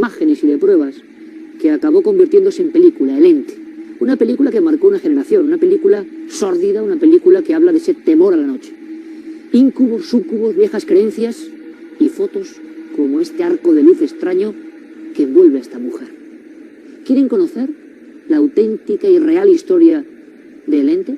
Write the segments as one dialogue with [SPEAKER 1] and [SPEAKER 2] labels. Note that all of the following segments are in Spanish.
[SPEAKER 1] imágenes y de pruebas que acabó convirtiéndose en película, El Ente. Una película que marcó una generación, una película sórdida, una película que habla de ese temor a la noche. Íncubos, súcubos, viejas creencias y fotos como este arco de luz extraño que envuelve a esta mujer. ¿Quieren conocer la auténtica y real historia de El Ente?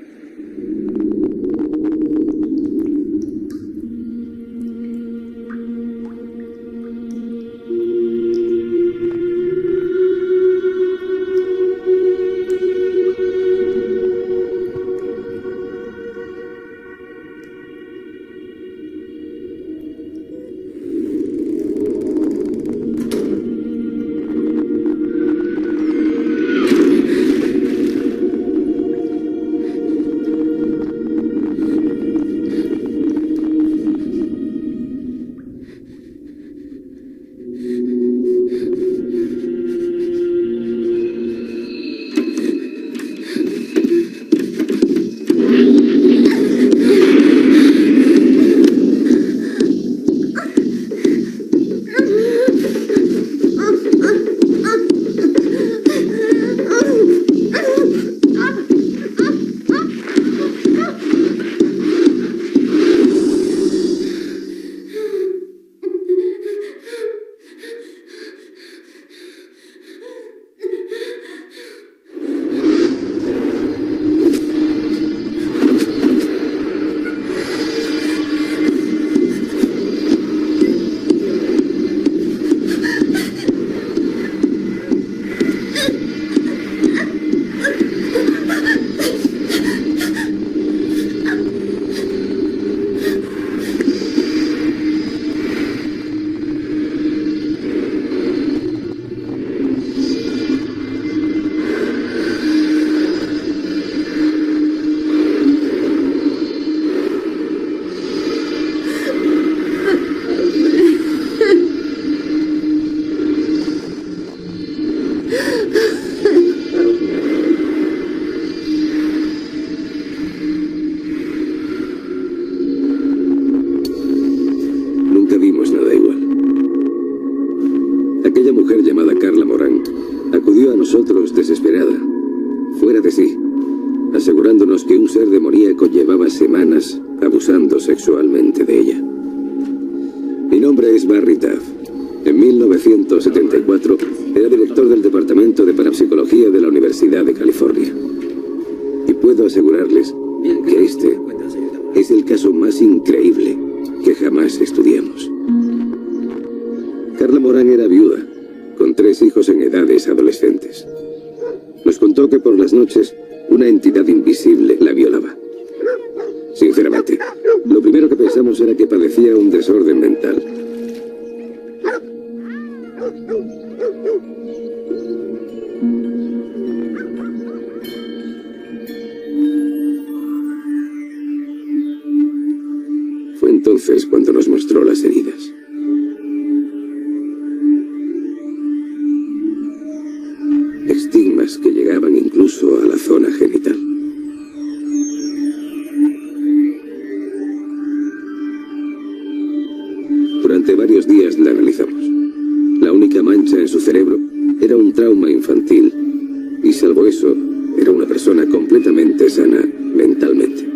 [SPEAKER 2] Desesperada, fuera de sí, asegurándonos que un ser demoníaco llevaba semanas abusando sexualmente de ella. Mi nombre es Barry Taff. En 1974 era director del Departamento de Parapsicología de la Universidad de California. Y puedo asegurarles que este es el caso más increíble que jamás estudiamos. Carla Moran era viuda, con 3 hijos en edades adolescentes. Nos contó que por las noches una entidad invisible la violaba. Sinceramente, lo primero que pensamos era que padecía un desorden mental. Fue entonces cuando nos mostró las heridas. Estigmas que llegaban incluso a la zona genital. Durante varios días la analizamos. La única mancha en su cerebro era un trauma infantil, y salvo eso, era una persona completamente sana mentalmente.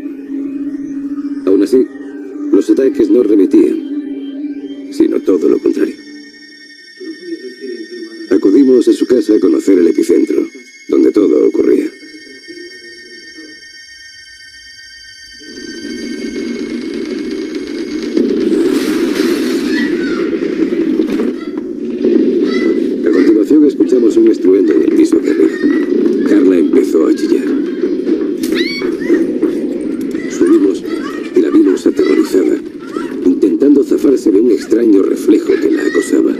[SPEAKER 2] Aún así, los ataques no remitían, sino todo lo contrario. Acudimos a su casa a conocer el epicentro, donde todo ocurría. A continuación escuchamos un estruendo en el piso de arriba. Carla empezó a chillar. Subimos y la vimos aterrorizada, intentando zafarse de un extraño reflejo que la acosaba.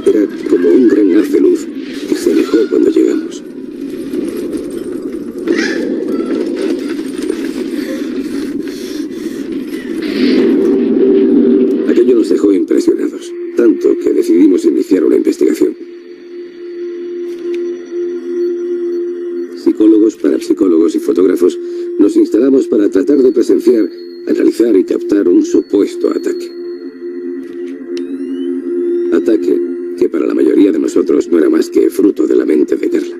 [SPEAKER 2] Era como un gran haz de luz que se alejó cuando llegamos. Aquello nos dejó impresionados, tanto que decidimos iniciar una investigación. Psicólogos, parapsicólogos y fotógrafos nos instalamos para tratar de presenciar, analizar y captar un supuesto ataque. Ataque que que para la mayoría de nosotros no era más que fruto de la mente de Carla.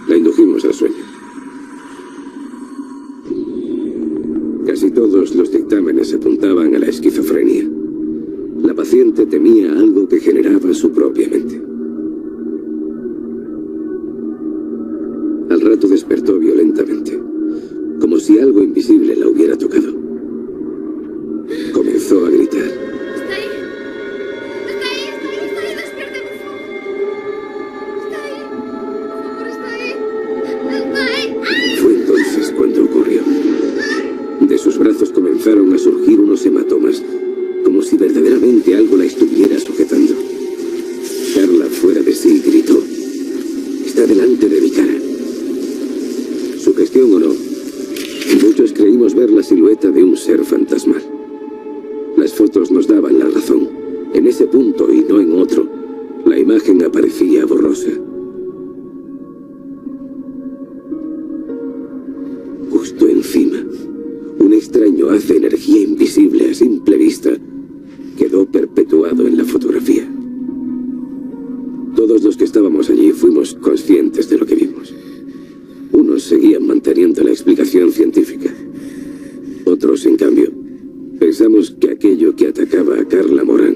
[SPEAKER 2] La indujimos al sueño. Casi todos los dictámenes apuntaban a la esquizofrenia. La paciente temía algo que generaba su propia mente. Al rato despertó violentamente, como si algo invisible la hubiera tocado. Comenzó a gritar.
[SPEAKER 3] Está ahí. Está ahí, está ahí, está ahí. Despierte, por favor. Está ahí. Por favor, está ahí. Está ahí. ¡Ah!
[SPEAKER 2] Fue entonces cuando ocurrió. De sus brazos comenzaron a surgir unos hematomas, como si verdaderamente algo la estuviera sujetando. Carla, fuera de sí, gritó. Está delante de mi cara. Sugestión o no, muchos creímos ver la silueta de un ser fantasmal. Las fotos nos daban la razón. En ese punto y no en otro, la imagen aparecía borrosa. Justo encima, un extraño haz de energía invisible a simple vista quedó perpetuado en la fotografía. Todos los que estábamos allí fuimos conscientes de lo que vimos. Unos seguían manteniendo la explicación científica. Otros, en cambio, pensamos que aquello que atacaba a Carla Morán,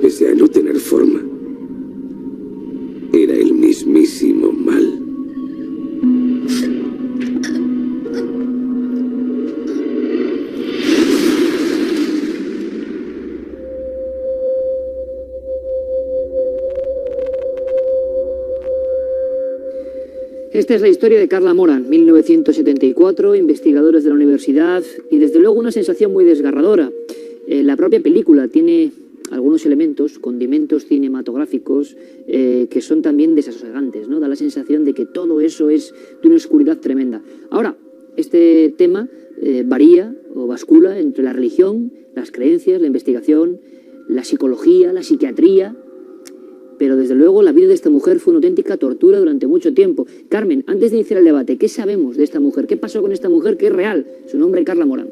[SPEAKER 2] pese a no tener forma, era el mismísimo mal.
[SPEAKER 1] Esta es la historia de Carla Morán, 1974, investigadores de la universidad y desde luego una sensación muy desgarradora. La propia película tiene algunos elementos, condimentos cinematográficos que son también desasosegantes, ¿no? Da la sensación de que todo eso es de una oscuridad tremenda. Ahora, este tema varía o bascula entre la religión, las creencias, la investigación, la psicología, la psiquiatría. Pero desde luego la vida de esta mujer fue una auténtica tortura durante mucho tiempo. Carmen, antes de iniciar el debate, ¿qué sabemos de esta mujer? ¿Qué pasó con esta mujer que es real? Su nombre es Carla Morán.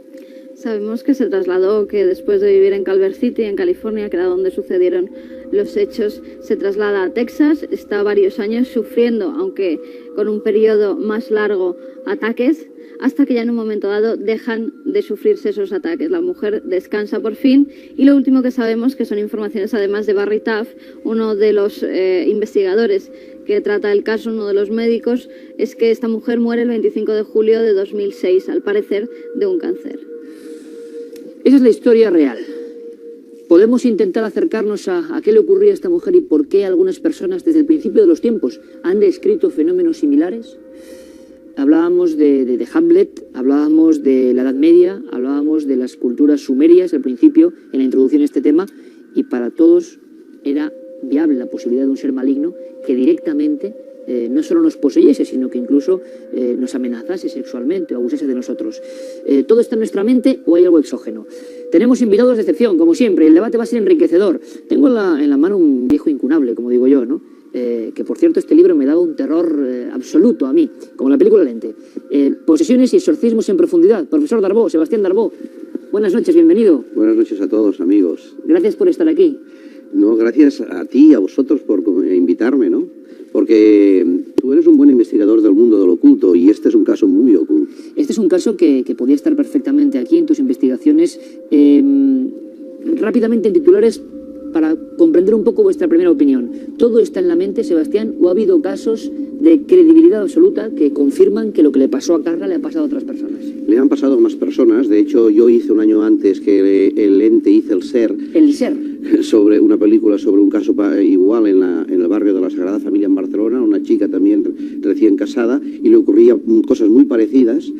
[SPEAKER 3] Sabemos que se trasladó, que después de vivir en Culver City, en California, que era donde sucedieron los hechos, se traslada a Texas, está varios años sufriendo, aunque con un periodo más largo, ataques, hasta que ya en un momento dado dejan de sufrirse esos ataques. La mujer descansa por fin y lo último que sabemos, que son informaciones además de Barry Taff, uno de los investigadores que trata el caso, uno de los médicos, es que esta mujer muere el 25 de julio de 2006, al parecer de un cáncer.
[SPEAKER 1] Esa es la historia real. Podemos intentar acercarnos a qué le ocurría a esta mujer y por qué algunas personas desde el principio de los tiempos han descrito fenómenos similares. Hablábamos de Hamlet, hablábamos de la Edad Media, hablábamos de las culturas sumerias al principio, en la introducción a este tema, y para todos era viable la posibilidad de un ser maligno que directamente no solo nos poseyese, sino que incluso nos amenazase sexualmente o abusase de nosotros. ¿Todo está en nuestra mente o hay algo exógeno? Tenemos invitados de excepción, como siempre, el debate va a ser enriquecedor. Tengo en la mano un viejo incunable, como digo yo, ¿no? Que por cierto este libro me daba un terror absoluto a mí, como la película Lente. Posesiones y exorcismos en profundidad. Profesor Darbó, Sebastián Darbó, buenas noches, bienvenido.
[SPEAKER 4] Buenas noches a todos, amigos.
[SPEAKER 1] Gracias por estar aquí.
[SPEAKER 4] No, gracias a ti y a vosotros por invitarme, ¿no? Porque tú eres un buen investigador del mundo del oculto y este es un caso muy oculto.
[SPEAKER 1] Este es un caso que podía estar perfectamente aquí en tus investigaciones. Rápidamente en titulares, para comprender un poco vuestra primera opinión. ¿Todo está en la mente, Sebastián, o ha habido casos de credibilidad absoluta que confirman que lo que le pasó a Carla le ha pasado a otras personas?
[SPEAKER 4] Le han pasado a más personas. De hecho, yo hice un año antes que el ente hice El Ser.
[SPEAKER 1] El Ser.
[SPEAKER 4] Sobre una película sobre un caso igual en el barrio de la Sagrada Familia en Barcelona, una chica también recién casada, y le ocurrían cosas muy parecidas.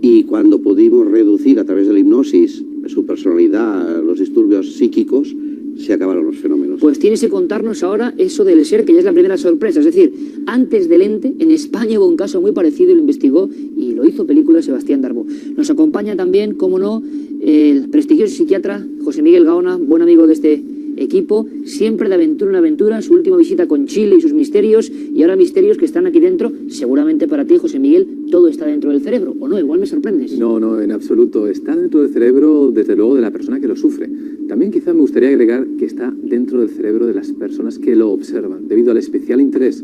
[SPEAKER 4] Y cuando pudimos reducir a través de la hipnosis su personalidad, los disturbios psíquicos, se acabaron los fenómenos.
[SPEAKER 1] Pues tienes que contarnos ahora eso del Ser, que ya es la primera sorpresa. Es decir, antes del ente, en España hubo un caso muy parecido y lo investigó y lo hizo película Sebastián Darbó. Nos acompaña también, como no, el prestigioso psiquiatra José Miguel Gaona, buen amigo de este equipo siempre de aventura en aventura, su última visita con Chile y sus misterios, y ahora misterios que están aquí dentro. Seguramente para ti, José Miguel, todo está dentro del cerebro, ¿o no? Igual me sorprendes.
[SPEAKER 5] No, no, en absoluto. Está dentro del cerebro, desde luego, de la persona que lo sufre. También quizá me gustaría agregar que está dentro del cerebro de las personas que lo observan, debido al especial interés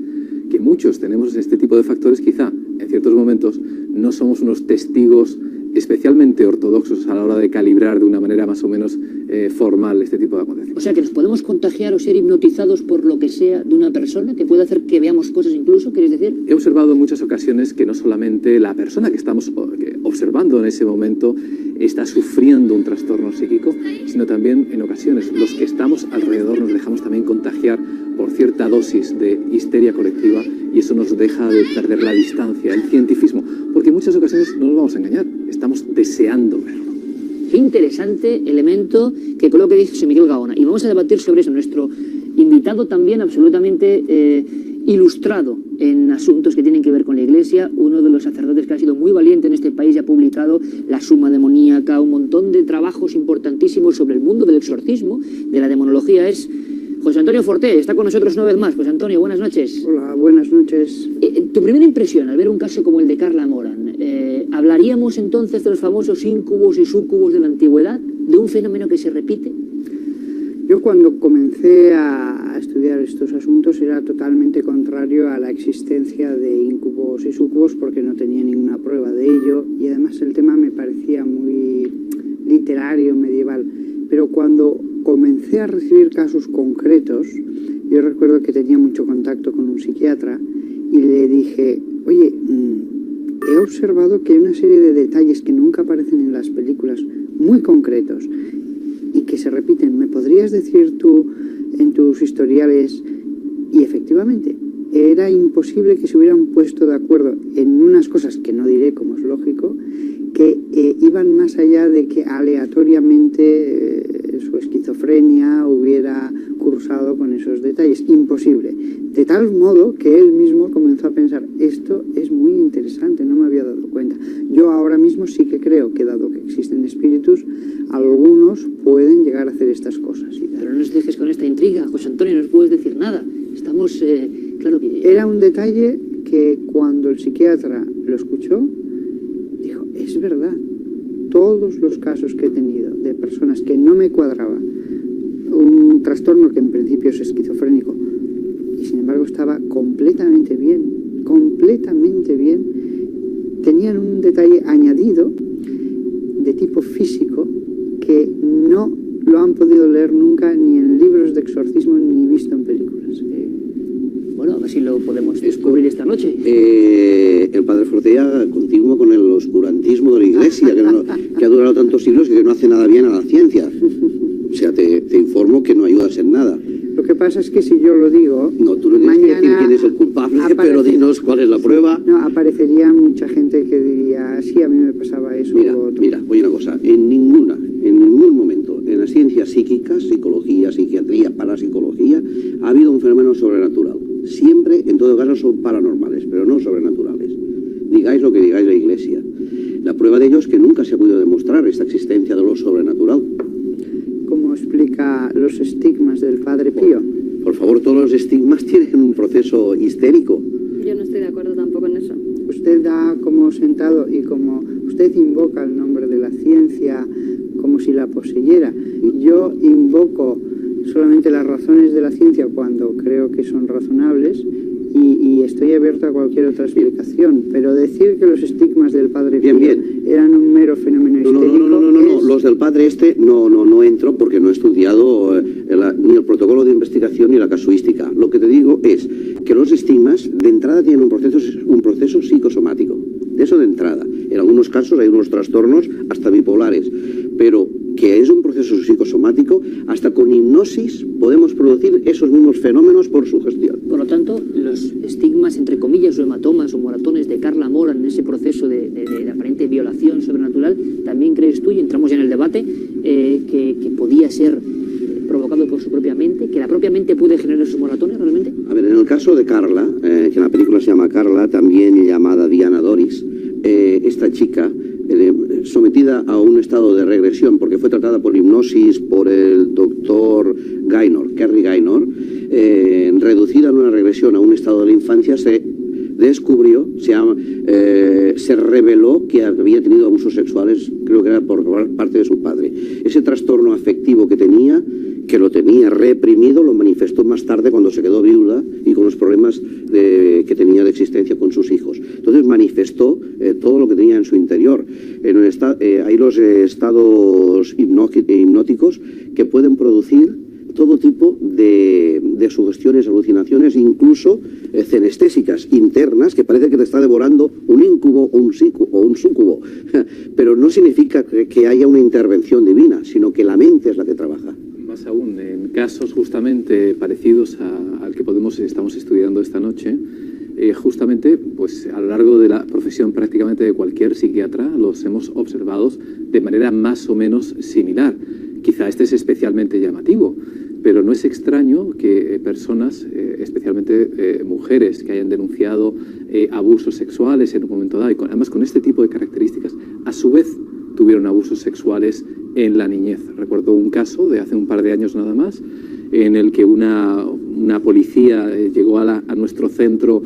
[SPEAKER 5] que muchos tenemos en este tipo de factores. Quizá, en ciertos momentos, no somos unos testigos especialmente ortodoxos a la hora de calibrar de una manera más o menos formal este tipo de acontecimientos.
[SPEAKER 1] O sea, que nos podemos contagiar o ser hipnotizados por lo que sea de una persona, que puede hacer que veamos cosas incluso, ¿quieres decir?
[SPEAKER 5] He observado en muchas ocasiones que no solamente la persona que estamos observando en ese momento está sufriendo un trastorno psíquico, sino también en ocasiones los que estamos alrededor nos dejamos también contagiar por cierta dosis de histeria colectiva, y eso nos deja de perder la distancia, el cientificismo, porque en muchas ocasiones no nos vamos a engañar, estamos deseando verlo.
[SPEAKER 1] Qué interesante elemento que creo que dice José Miguel Gaona. Y vamos a debatir sobre eso. Nuestro invitado también absolutamente ilustrado en asuntos que tienen que ver con la Iglesia, uno de los sacerdotes que ha sido muy valiente en este país y ha publicado La Suma Demoníaca, un montón de trabajos importantísimos sobre el mundo del exorcismo, de la demonología, es José Antonio Forté. Está con nosotros una vez más. José Antonio, buenas noches.
[SPEAKER 6] Hola, buenas noches.
[SPEAKER 1] Tu primera impresión al ver un caso como el de Carla Moran, ¿hablaríamos entonces de los famosos íncubos y súcubos de la antigüedad, de un fenómeno que se repite?
[SPEAKER 6] Yo cuando comencé a estudiar estos asuntos era totalmente contrario a la existencia de íncubos y súcubos, porque no tenía ninguna prueba de ello, y además el tema me parecía muy literario, medieval. Pero cuando comencé a recibir casos concretos, yo recuerdo que tenía mucho contacto con un psiquiatra y le dije, oye, he observado que hay una serie de detalles que nunca aparecen en las películas, muy concretos, y que se repiten. ¿Me podrías decir tú en tus historiales? Y efectivamente, era imposible que se hubieran puesto de acuerdo en unas cosas que no diré, como es lógico, que iban más allá de que aleatoriamente su esquizofrenia hubiera cursado con esos detalles. Imposible. De tal modo que él mismo comenzó a pensar, esto es muy interesante, no me había dado cuenta. Yo ahora mismo sí que creo que, dado que existen espíritus, algunos pueden llegar a hacer estas cosas.
[SPEAKER 1] Pero no nos dejes con esta intriga, José Antonio, no nos puedes decir nada. Estamos, claro que...
[SPEAKER 6] Era un detalle que cuando el psiquiatra lo escuchó, dijo, es verdad, todos los casos que he tenido de personas que no me cuadraba un trastorno que en principio es esquizofrénico, y sin embargo estaba completamente bien, tenían un detalle añadido de tipo físico que no lo han podido leer nunca ni en libros de exorcismo ni visto en películas.
[SPEAKER 1] Bueno, a ver si lo podemos descubrir esta noche.
[SPEAKER 4] El padre Fortea continúa con el oscurantismo de la Iglesia, que ha durado tantos siglos y que no hace nada bien a la ciencia. O sea, te informo que no ayudas en nada.
[SPEAKER 6] Lo que pasa es que si yo lo digo...
[SPEAKER 4] No, tú no tienes que decir quién es el culpable, pero dinos cuál es la prueba.
[SPEAKER 6] No, aparecería mucha gente que diría, sí, a mí me pasaba eso.
[SPEAKER 4] Mira, oye una cosa, en ningún momento, en las ciencias psíquicas, psicología, psiquiatría, parapsicología, ha habido un fenómeno sobrenatural. Siempre, en todo caso, son paranormales, pero no sobrenaturales. Digáis lo que digáis la Iglesia. La prueba de ello es que nunca se ha podido demostrar esta existencia de lo sobrenatural.
[SPEAKER 6] ¿Cómo explica los estigmas del Padre Pío?
[SPEAKER 4] Por favor, todos los estigmas tienen un proceso histérico.
[SPEAKER 3] Yo no estoy de acuerdo tampoco en eso.
[SPEAKER 6] Usted da como sentado y como usted invoca el nombre de la ciencia como si la poseyera. Yo invoco solamente las razones de la ciencia cuando creo que son razonables y estoy abierto a cualquier otra explicación. Pero decir que los estigmas del Padre Pío eran un mero fenómeno histérico...
[SPEAKER 4] No, los del padre no entro porque no he estudiado ni el protocolo de investigación ni la casuística. Lo que te digo es que los estigmas de entrada tienen un proceso psicosomático. De eso de entrada. En algunos casos hay unos trastornos hasta bipolares, pero que es un proceso psicosomático, hasta con hipnosis podemos producir esos mismos fenómenos por sugestión.
[SPEAKER 1] Por lo tanto, los estigmas, entre comillas, o hematomas o moratones de Carla Moran en ese proceso de aparente violación sobrenatural, ¿también crees tú, y entramos ya en el debate, que podía ser provocado por su propia mente, que la propia mente puede generar esos moratones realmente?
[SPEAKER 4] A ver, en el caso de Carla, que en la película se llama Carla, también llamada Diana Doris, esta chica sometida a un estado de regresión, porque fue tratada por hipnosis por el doctor Gaynor, Kerry Gaynor, reducida en una regresión a un estado de la infancia, se descubrió, se reveló que había tenido abusos sexuales, creo que era por parte de su padre. Ese trastorno afectivo que tenía, que lo tenía reprimido, lo manifestó más tarde cuando se quedó viuda y con los problemas que tenía de existencia con sus hijos. Entonces manifestó todo lo que tenía en su interior. Hay los estados hipnóticos que pueden producir todo tipo de sugestiones, alucinaciones, incluso cenestésicas internas, que parece que te está devorando un íncubo o un súcubo. Pero no significa que haya una intervención divina, sino que la mente es la que trabaja.
[SPEAKER 5] Más aún, en casos justamente parecidos al que estamos estudiando esta noche, justamente pues a lo largo de la profesión prácticamente de cualquier psiquiatra los hemos observado de manera más o menos similar. Quizá este es especialmente llamativo, pero no es extraño que personas, especialmente mujeres, que hayan denunciado abusos sexuales en un momento dado, y además con este tipo de características, a su vez tuvieron abusos sexuales en la niñez. Recuerdo un caso de hace un par de años nada más, en el que una policía llegó a nuestro centro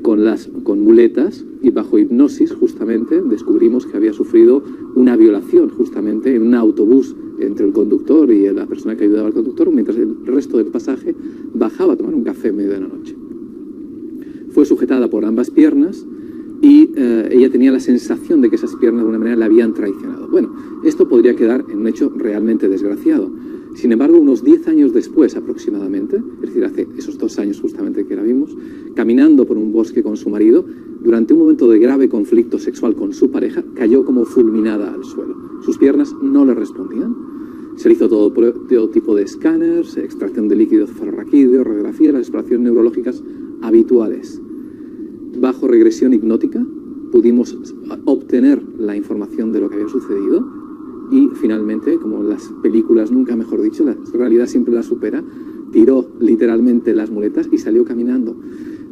[SPEAKER 5] con muletas, y bajo hipnosis justamente descubrimos que había sufrido una violación justamente en un autobús entre el conductor y la persona que ayudaba al conductor, mientras el resto del pasaje bajaba a tomar un café en medio de la noche. Fue sujetada por ambas piernas y ella tenía la sensación de que esas piernas de alguna manera la habían traicionado. Bueno, esto podría quedar en un hecho realmente desgraciado. Sin embargo, unos 10 años después aproximadamente, es decir, hace esos 2 años justamente que la vimos, caminando por un bosque con su marido, durante un momento de grave conflicto sexual con su pareja, cayó como fulminada al suelo. Sus piernas no le respondían. Se le hizo todo tipo de escáneres, extracción de líquido cefalorraquídeo, radiografía, las exploraciones neurológicas habituales. Bajo regresión hipnótica pudimos obtener la información de lo que había sucedido y finalmente, como las películas nunca mejor dicho, la realidad siempre la supera, tiró literalmente las muletas y salió caminando.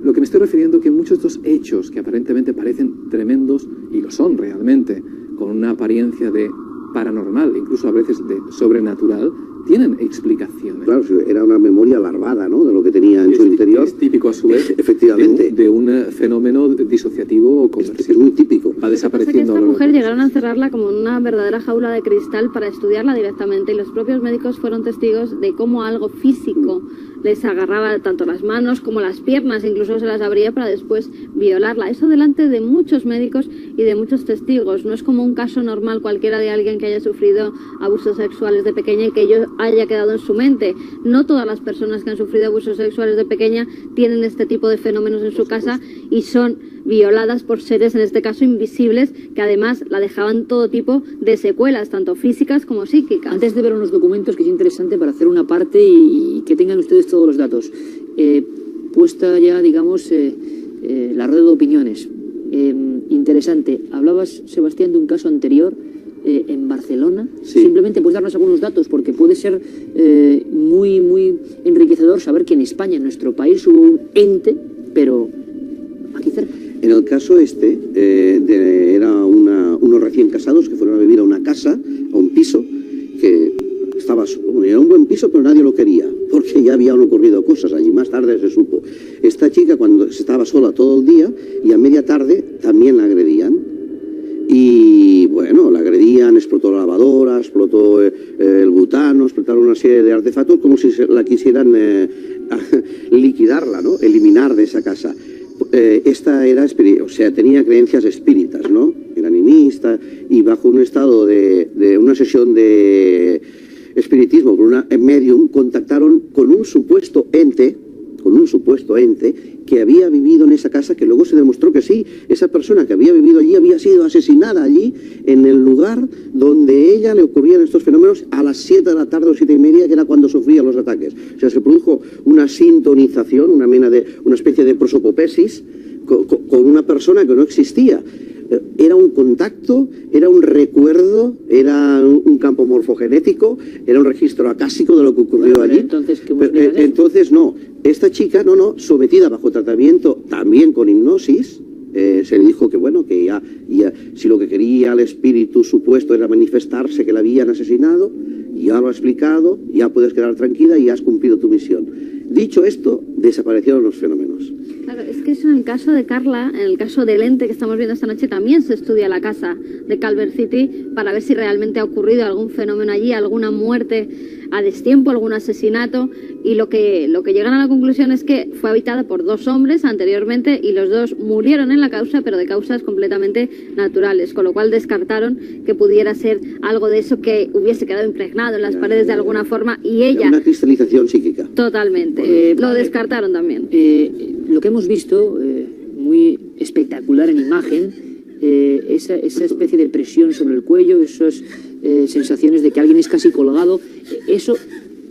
[SPEAKER 5] Lo que me estoy refiriendo es que muchos de estos hechos que aparentemente parecen tremendos, y lo son realmente, con una apariencia de paranormal, incluso a veces de sobrenatural, tienen explicaciones.
[SPEAKER 4] Claro, era una memoria larvada, ¿no?, de lo que tenía en su interior.
[SPEAKER 5] Es típico a su vez
[SPEAKER 4] efectivamente
[SPEAKER 5] de un fenómeno disociativo o conversivo.
[SPEAKER 4] Es muy típico.
[SPEAKER 5] Va desapareciendo.
[SPEAKER 3] Pasa que esta mujer llegaron a encerrarla como en una verdadera jaula de cristal para estudiarla directamente, y los propios médicos fueron testigos de cómo algo físico les agarraba tanto las manos como las piernas, incluso se las abría para después violarla. Eso delante de muchos médicos y de muchos testigos. No es como un caso normal cualquiera de alguien que haya sufrido abusos sexuales de pequeña y que ello haya quedado en su mente. No todas las personas que han sufrido abusos sexuales de pequeña tienen este tipo de fenómenos en su casa y son violadas por seres, en este caso invisibles, que además la dejaban todo tipo de secuelas, tanto físicas como psíquicas.
[SPEAKER 1] Antes de ver unos documentos, que es interesante para hacer una parte y que tengan ustedes todos los datos, puesta ya, digamos, la rueda de opiniones. Interesante. Hablabas, Sebastián, de un caso anterior en Barcelona.
[SPEAKER 4] Sí.
[SPEAKER 1] Simplemente puedes darnos algunos datos, porque puede ser muy, muy enriquecedor saber que en España, en nuestro país, hubo un ente, pero aquí cerca.
[SPEAKER 4] En el caso era unos recién casados que fueron a vivir a una casa, a un piso, que era un buen piso, pero nadie lo quería, porque ya habían ocurrido cosas allí. Más tarde se supo. Esta chica, cuando estaba sola todo el día, y a media tarde también la agredían. Y bueno, la agredían, explotó la lavadora, explotó el butano, explotaron una serie de artefactos como si la quisieran liquidarla, ¿no?, eliminar de esa casa. Esta era, o sea, tenía creencias espíritas, ¿no? Era animista, y bajo un estado de una sesión de espiritismo con una medium, contactaron con un supuesto ente que había vivido en esa casa, que luego se demostró que sí, esa persona que había vivido allí había sido asesinada allí, en el lugar donde ella le ocurrían estos fenómenos, a las 7 de la tarde o 7:30, que era cuando sufría los ataques. O sea, se produjo una sintonización, una especie de prosopopesis con una persona que no existía. Era un contacto, era un recuerdo, era un campo morfogenético, era un registro acásico de lo que ocurrió allí.
[SPEAKER 1] Entonces,
[SPEAKER 4] no, esta chica, sometida bajo tratamiento también con hipnosis, Se le dijo que, bueno, que ya si lo que quería el espíritu supuesto era manifestarse, que la habían asesinado, ya lo ha explicado, ya puedes quedar tranquila y has cumplido tu misión. Dicho esto, desaparecieron los fenómenos.
[SPEAKER 3] Claro, es que eso en el caso de Carla, en el caso del ente que estamos viendo esta noche, también se estudia la casa de Calvert City para ver si realmente ha ocurrido algún fenómeno allí, alguna muerte a destiempo, algún asesinato, y lo que llegan a la conclusión es que fue habitada por 2 hombres anteriormente y los 2 murieron en la causa, pero de causas completamente naturales, con lo cual descartaron que pudiera ser algo de eso que hubiese quedado impregnado en las paredes de alguna forma, y ella...
[SPEAKER 4] Una cristalización psíquica.
[SPEAKER 3] Totalmente. Lo descartaron también.
[SPEAKER 1] Lo que hemos visto, muy espectacular en imagen, esa especie de presión sobre el cuello, esas sensaciones de que alguien es casi colgado, eso,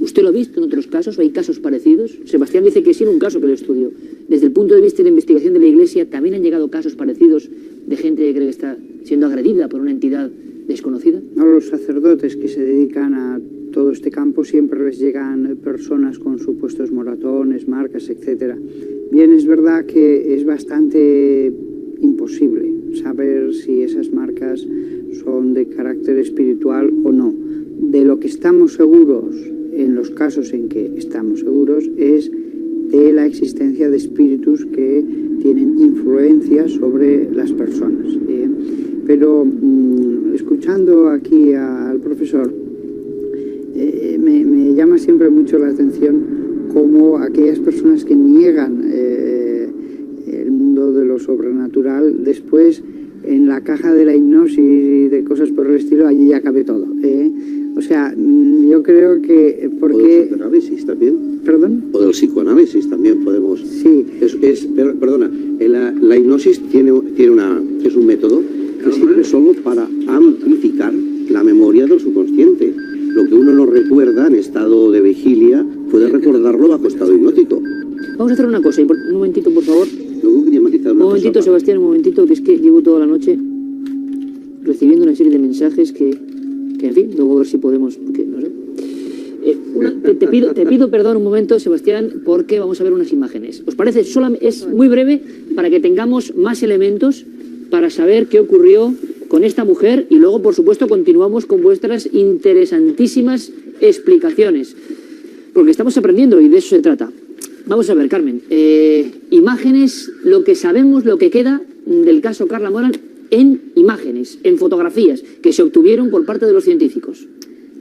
[SPEAKER 1] ¿usted lo ha visto en otros casos? ¿Hay casos parecidos? Sebastián dice que sí en un caso que lo estudió. Desde el punto de vista de la investigación de la Iglesia, ¿también han llegado casos parecidos de gente que cree que está siendo agredida por una entidad desconocida?
[SPEAKER 6] No, los sacerdotes que se dedican a todo este campo siempre les llegan personas con supuestos moratones, marcas, etcétera. Bien, es verdad que es bastante imposible saber si esas marcas son de carácter espiritual o no. De lo que estamos seguros, en los casos en que estamos seguros, es de la existencia de espíritus que tienen influencia sobre las personas. Pero escuchando aquí al profesor, me llama siempre mucho la atención cómo aquellas personas que niegan el mundo de lo sobrenatural, después en la caja de la hipnosis y de cosas por el estilo, allí ya cabe todo. O sea, yo creo que...
[SPEAKER 4] O del psicoanálisis también.
[SPEAKER 6] ¿Perdón?
[SPEAKER 4] O del psicoanálisis también podemos...
[SPEAKER 6] Sí.
[SPEAKER 4] Perdona, la hipnosis es un método que sirve solo para amplificar la memoria del subconsciente. Lo que uno no recuerda en estado de vigilia puede recordarlo bajo estado hipnótico.
[SPEAKER 1] Vamos a hacer una cosa, un momentito, por favor.
[SPEAKER 4] Luego quería matizar una
[SPEAKER 1] Un momentito,
[SPEAKER 4] cosa.
[SPEAKER 1] Sebastián, un momentito, que es que llevo toda la noche recibiendo una serie de mensajes que en fin, luego a ver si podemos, porque no sé. Te pido perdón un momento, Sebastián, porque vamos a ver unas imágenes. ¿Os parece? Es muy breve para que tengamos más elementos para saber qué ocurrió con esta mujer y luego, por supuesto, continuamos con vuestras interesantísimas explicaciones, porque estamos aprendiendo y de eso se trata. Vamos a ver, Carmen, imágenes, lo que sabemos, lo que queda del caso Carla Moran en imágenes, en fotografías que se obtuvieron por parte de los científicos.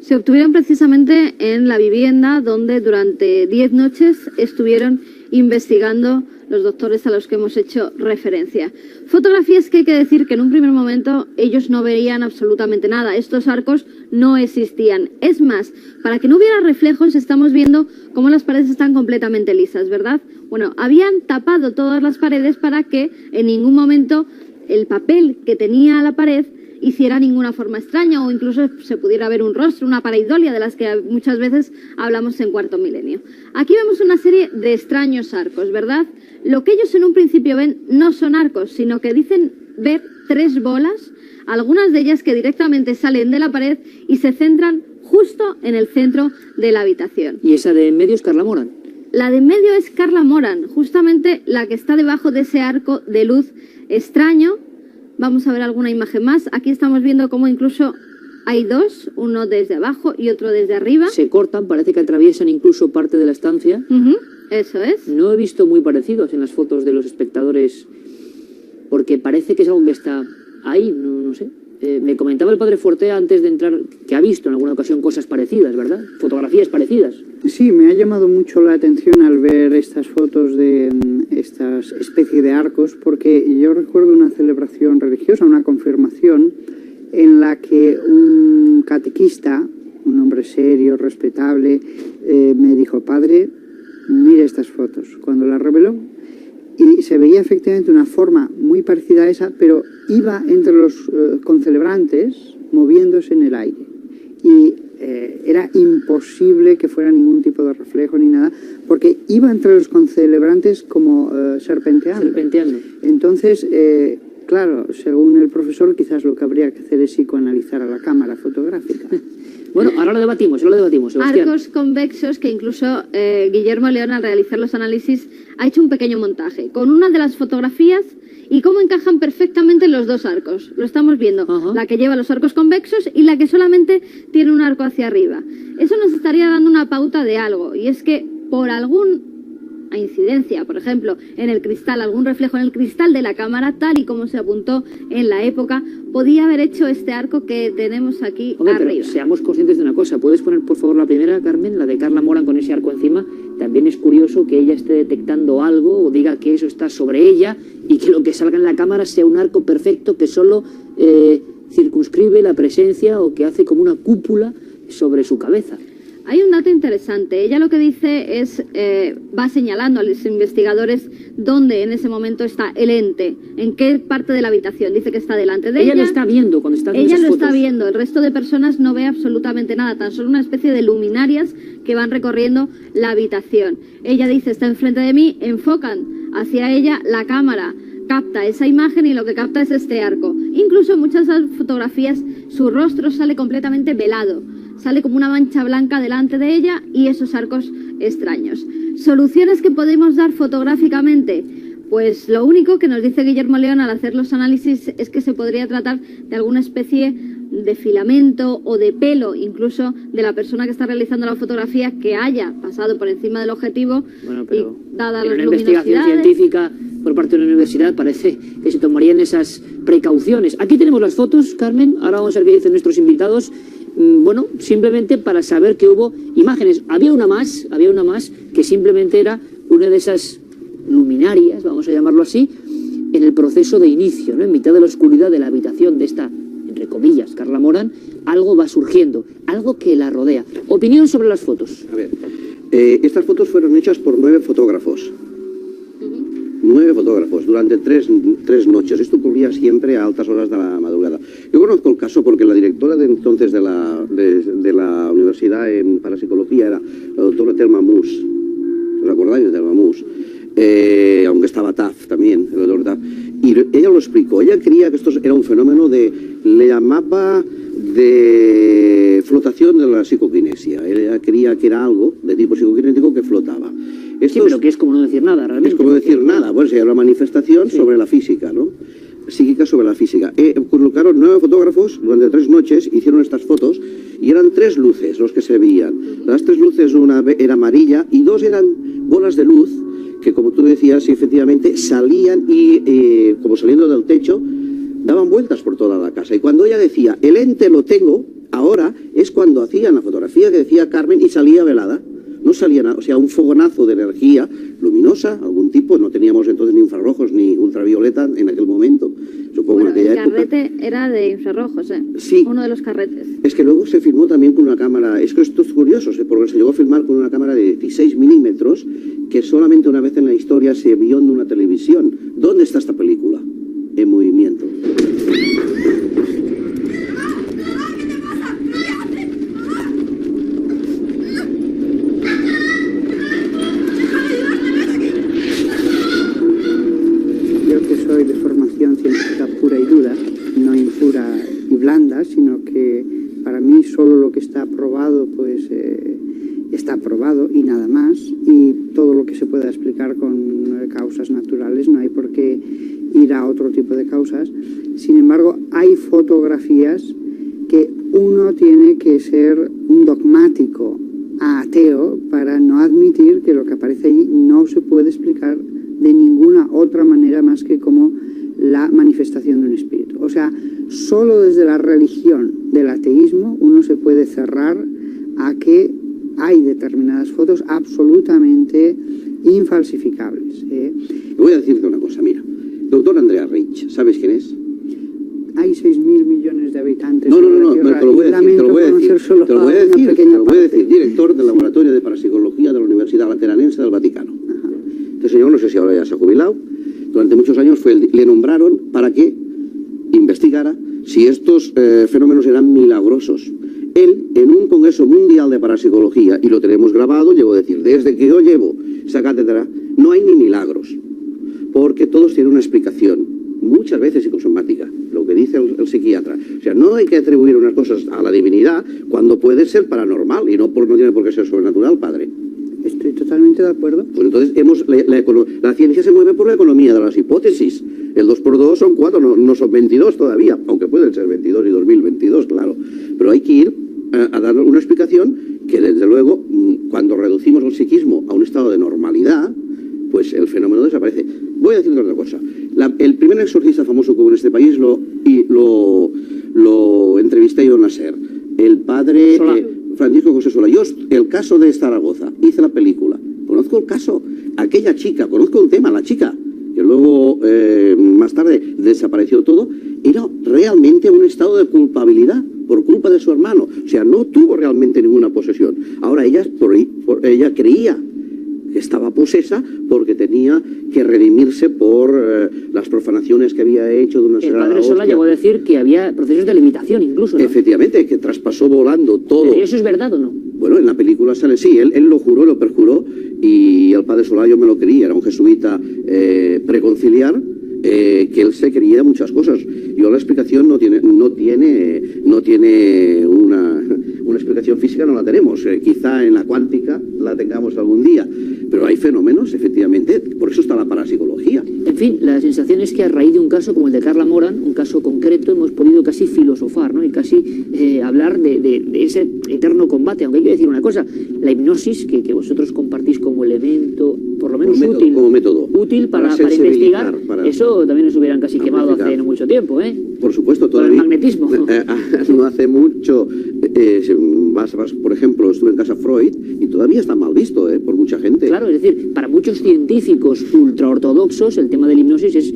[SPEAKER 3] Se obtuvieron precisamente en la vivienda donde durante 10 noches estuvieron investigando los doctores a los que hemos hecho referencia. Fotografías que hay que decir que en un primer momento ellos no veían absolutamente nada. Estos arcos no existían. Es más, para que no hubiera reflejos estamos viendo cómo las paredes están completamente lisas, ¿verdad? Bueno, habían tapado todas las paredes para que en ningún momento el papel que tenía la pared hiciera ninguna forma extraña o incluso se pudiera ver un rostro, una pareidolia de las que muchas veces hablamos en Cuarto Milenio. Aquí vemos una serie de extraños arcos, ¿verdad? Lo que ellos en un principio ven no son arcos, sino que dicen ver 3 bolas, algunas de ellas que directamente salen de la pared y se centran justo en el centro de la habitación.
[SPEAKER 1] ¿Y esa de en medio es Carla Moran?
[SPEAKER 3] La de en medio es Carla Moran, justamente la que está debajo de ese arco de luz extraño. Vamos a ver alguna imagen más. Aquí estamos viendo cómo incluso hay 2, uno desde abajo y otro desde arriba.
[SPEAKER 1] Se cortan, parece que atraviesan incluso parte de la estancia.
[SPEAKER 3] Eso es.
[SPEAKER 1] No he visto muy parecidos en las fotos de los espectadores, porque parece que es algo que está ahí, no sé. Me comentaba el padre Fortea antes de entrar que ha visto en alguna ocasión cosas parecidas, ¿verdad? Fotografías parecidas.
[SPEAKER 6] Sí, me ha llamado mucho la atención al ver estas fotos de estas especies de arcos, porque yo recuerdo una celebración religiosa, una confirmación, en la que un catequista, un hombre serio, respetable, me dijo: padre, mire estas fotos. Cuando las reveló, y se veía efectivamente una forma muy parecida a esa, pero iba entre los concelebrantes moviéndose en el aire. Y era imposible que fuera ningún tipo de reflejo ni nada, porque iba entre los concelebrantes como serpenteando. Entonces, claro, según el profesor, quizás lo que habría que hacer es psicoanalizar a la cámara fotográfica.
[SPEAKER 1] Bueno, ahora lo debatimos, Sebastián.
[SPEAKER 3] Arcos convexos que incluso Guillermo León, al realizar los análisis, ha hecho un pequeño montaje con una de las fotografías y cómo encajan perfectamente los dos arcos. Lo estamos viendo, la que lleva los arcos convexos y la que solamente tiene un arco hacia arriba. Eso nos estaría dando una pauta de algo, y es que por alguna incidencia, por ejemplo, en el cristal, algún reflejo en el cristal de la cámara, tal y como se apuntó en la época, podía haber hecho este arco que tenemos aquí arriba.
[SPEAKER 1] Pero seamos conscientes de una cosa. ¿Puedes poner, por favor, la primera, Carmen? La de Carla Morán con ese arco encima. También es curioso que ella esté detectando algo o diga que eso está sobre ella y que lo que salga en la cámara sea un arco perfecto que solo circunscribe la presencia o que hace como una cúpula sobre su cabeza.
[SPEAKER 3] Hay un dato interesante. Ella lo que dice es, va señalando a los investigadores dónde en ese momento está el ente, en qué parte de la habitación. Dice que está delante de ella.
[SPEAKER 1] Ella lo está viendo cuando está haciendo
[SPEAKER 3] esas
[SPEAKER 1] esas
[SPEAKER 3] fotos. Ella lo está
[SPEAKER 1] fotos.
[SPEAKER 3] viendo. El resto de personas no ve absolutamente nada, tan solo una especie de luminarias que van recorriendo la habitación. Ella dice, está enfrente de mí, enfocan hacia ella, la cámara capta esa imagen y lo que capta es este arco. Incluso en muchas de las fotografías su rostro sale completamente velado. Sale como una mancha blanca delante de ella y esos arcos extraños. ¿Soluciones que podemos dar fotográficamente? Pues lo único que nos dice Guillermo León al hacer los análisis es que se podría tratar de alguna especie de filamento o de pelo, incluso de la persona que está realizando la fotografía, que haya pasado por encima del objetivo.
[SPEAKER 1] Bueno, pero
[SPEAKER 3] y dada
[SPEAKER 1] en
[SPEAKER 3] las
[SPEAKER 1] una investigación
[SPEAKER 3] luminosidades
[SPEAKER 1] científica por parte de una universidad parece que se tomarían esas precauciones. Aquí tenemos las fotos, Carmen. Ahora vamos a ver qué dicen nuestros invitados. Bueno, simplemente para saber que hubo imágenes. Había una más que simplemente era una de esas luminarias, vamos a llamarlo así, en el proceso de inicio, ¿no? En mitad de la oscuridad de la habitación de esta, entre comillas, Carla Morán, algo va surgiendo, algo que la rodea. Opinión sobre las fotos.
[SPEAKER 4] A ver, estas fotos fueron hechas por 9 fotógrafos. 9 fotógrafos durante tres noches. Esto ocurría siempre a altas horas de la madrugada. Yo conozco el caso porque la directora de entonces de la universidad en parapsicología era la doctora Thelma Mus. ¿Os acordáis de Thelma Mus? Aunque estaba Taft también, el doctor Taft. Y ella lo explicó. Ella creía que esto era un fenómeno le llamaba de flotación de la psicoquinesia. Ella creía que era algo de tipo psicoquinético que flotaba.
[SPEAKER 1] Sí, pero que es como no decir nada, realmente.
[SPEAKER 4] Es como decir nada. Bueno, sería una manifestación sobre la física, ¿no? Psíquica sobre la física. Colocaron 9 fotógrafos durante 3 noches, hicieron estas fotos y eran 3 luces los que se veían. Las 3 luces, una era amarilla y 2 eran bolas de luz que, como tú decías, efectivamente salían y como saliendo del techo, daban vueltas por toda la casa. Y cuando ella decía, el ente lo tengo, ahora es cuando hacían la fotografía que decía Carmen y salía velada. No salía nada, o sea, un fogonazo de energía luminosa, algún tipo, no teníamos entonces ni infrarrojos ni ultravioleta en aquel momento. Supongo
[SPEAKER 3] bueno,
[SPEAKER 4] en aquella
[SPEAKER 3] el carrete era de infrarrojos, ¿eh?
[SPEAKER 4] Sí.
[SPEAKER 3] Uno de los carretes.
[SPEAKER 4] Es que luego se filmó también con una cámara, es que esto es curioso, porque se llegó a filmar con una cámara de 16 milímetros que solamente una vez en la historia se vio en una televisión. ¿Dónde está esta película? En movimiento.
[SPEAKER 6] Soy de formación científica pura y dura, no impura y blanda, sino que para mí solo lo que está probado pues está probado y nada más, y todo lo que se pueda explicar con causas naturales no hay por qué ir a otro tipo de causas. Sin embargo, hay fotografías que uno tiene que ser un dogmático ateo para no admitir que lo que aparece allí no se puede explicar de ninguna otra manera más que como la manifestación de un espíritu. O sea, solo desde la religión del ateísmo uno se puede cerrar a que hay determinadas fotos absolutamente infalsificables.
[SPEAKER 4] Voy a decirte una cosa, mira. Doctor Andrea Reich, ¿sabes quién es?
[SPEAKER 6] Hay 6.000 millones de habitantes.
[SPEAKER 4] No, te lo voy a decir, director del Laboratorio de Parapsicología de la Universidad Lateranense del Vaticano. Este señor, no sé si ahora ya se ha jubilado, durante muchos años le nombraron para que investigara si estos fenómenos eran milagrosos. Él, en un congreso mundial de parapsicología, y lo tenemos grabado, llevo a decir, desde que yo llevo esa cátedra, no hay ni milagros, porque todos tienen una explicación. muchas veces psicosomática, lo que dice el psiquiatra. O sea, no hay que atribuir unas cosas a la divinidad cuando puede ser paranormal y no tiene por qué ser sobrenatural, padre.
[SPEAKER 6] Estoy totalmente de acuerdo.
[SPEAKER 4] Pues entonces la ciencia se mueve por la economía de las hipótesis. El 2 por 2 son 4, no son 22 todavía, aunque pueden ser 22 y 2022, claro. Pero hay que ir a dar una explicación que, desde luego, cuando reducimos el psiquismo a un estado de normalidad, pues el fenómeno desaparece. Voy a decir otra cosa. El primer exorcista famoso que hubo en este país lo entrevisté yo en la SER. El padre Francisco José Solá. Yo, el caso de Zaragoza, hice la película. Conozco el caso. Aquella chica, conozco el tema, la chica, que luego, más tarde, desapareció todo, era realmente un estado de culpabilidad por culpa de su hermano. O sea, no tuvo realmente ninguna posesión. Ahora ella creía que estaba posesa porque tenía que redimirse por las profanaciones que había hecho de una sagrada hostia.
[SPEAKER 1] El padre Solá llegó a decir que había procesos de levitación incluso, ¿no?
[SPEAKER 4] Efectivamente, que traspasó volando todo.
[SPEAKER 1] ¿Pero eso es verdad o no?
[SPEAKER 4] Bueno, en la película sale, sí, él lo juró, lo perjuró, y el padre Solá yo me lo creía, era un jesuita preconciliar, que él se creía muchas cosas. Yo la explicación no tiene una explicación física, no la tenemos. Quizá en la cuántica la tengamos algún día, pero hay fenómenos, efectivamente, por eso está la parapsicología.
[SPEAKER 1] En fin, la sensación es que a raíz de un caso como el de Carla Morán, un caso concreto, hemos podido casi filosofar, ¿no? Y casi hablar de ese eterno combate. Aunque hay que decir una cosa, la hipnosis que vosotros compartís como elemento, por lo menos
[SPEAKER 4] como método,
[SPEAKER 1] útil para investigar, eso también nos hubieran casi quemado hace no mucho tiempo, ¿eh?
[SPEAKER 4] Por supuesto,
[SPEAKER 1] todavía. Por el magnetismo.
[SPEAKER 4] No hace mucho, por ejemplo, estuve en casa Freud y todavía está mal visto, por mucha gente.
[SPEAKER 1] Claro, es decir, para muchos científicos ultraortodoxos el tema de la hipnosis es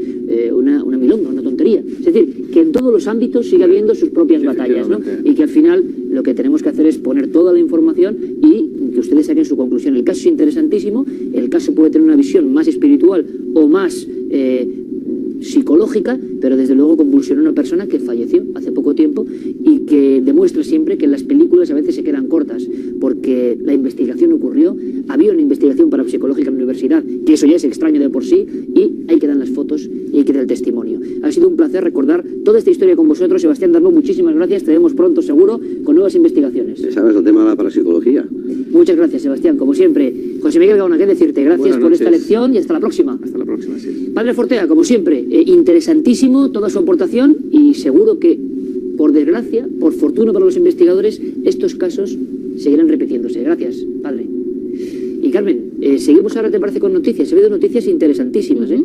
[SPEAKER 1] una milonga, una tontería. Es decir, que en todos los ámbitos sigue habiendo sus propias batallas, ¿no? Y que al final lo que tenemos que hacer es poner toda la información y que ustedes saquen su conclusión. El caso es interesantísimo, el caso puede tener una visión más espiritual o más psicológica, pero desde luego convulsionó a una persona que falleció hace poco tiempo y que demuestra siempre que las películas a veces se quedan cortas, porque la investigación ocurrió, había una investigación parapsicológica en la universidad, que eso ya es extraño de por sí, y ahí quedan las fotos y ahí queda el testimonio. Ha sido un placer recordar toda esta historia con vosotros, Sebastián Darbo, muchísimas gracias, te vemos pronto seguro con nuevas investigaciones.
[SPEAKER 4] ¿Sabes el tema de la parapsicología?
[SPEAKER 1] Muchas gracias, Sebastián, como siempre. José Miguel Gaona, ¿qué decirte? Gracias por esta lección y hasta la próxima.
[SPEAKER 5] Hasta la próxima, sí.
[SPEAKER 1] Padre Fortea, como siempre, interesantísimo toda su aportación y seguro que, por desgracia, por fortuna para los investigadores, estos casos seguirán repitiéndose. Gracias, padre. Y Carmen, seguimos ahora, ¿te parece, con noticias? He habido noticias interesantísimas, ¿eh?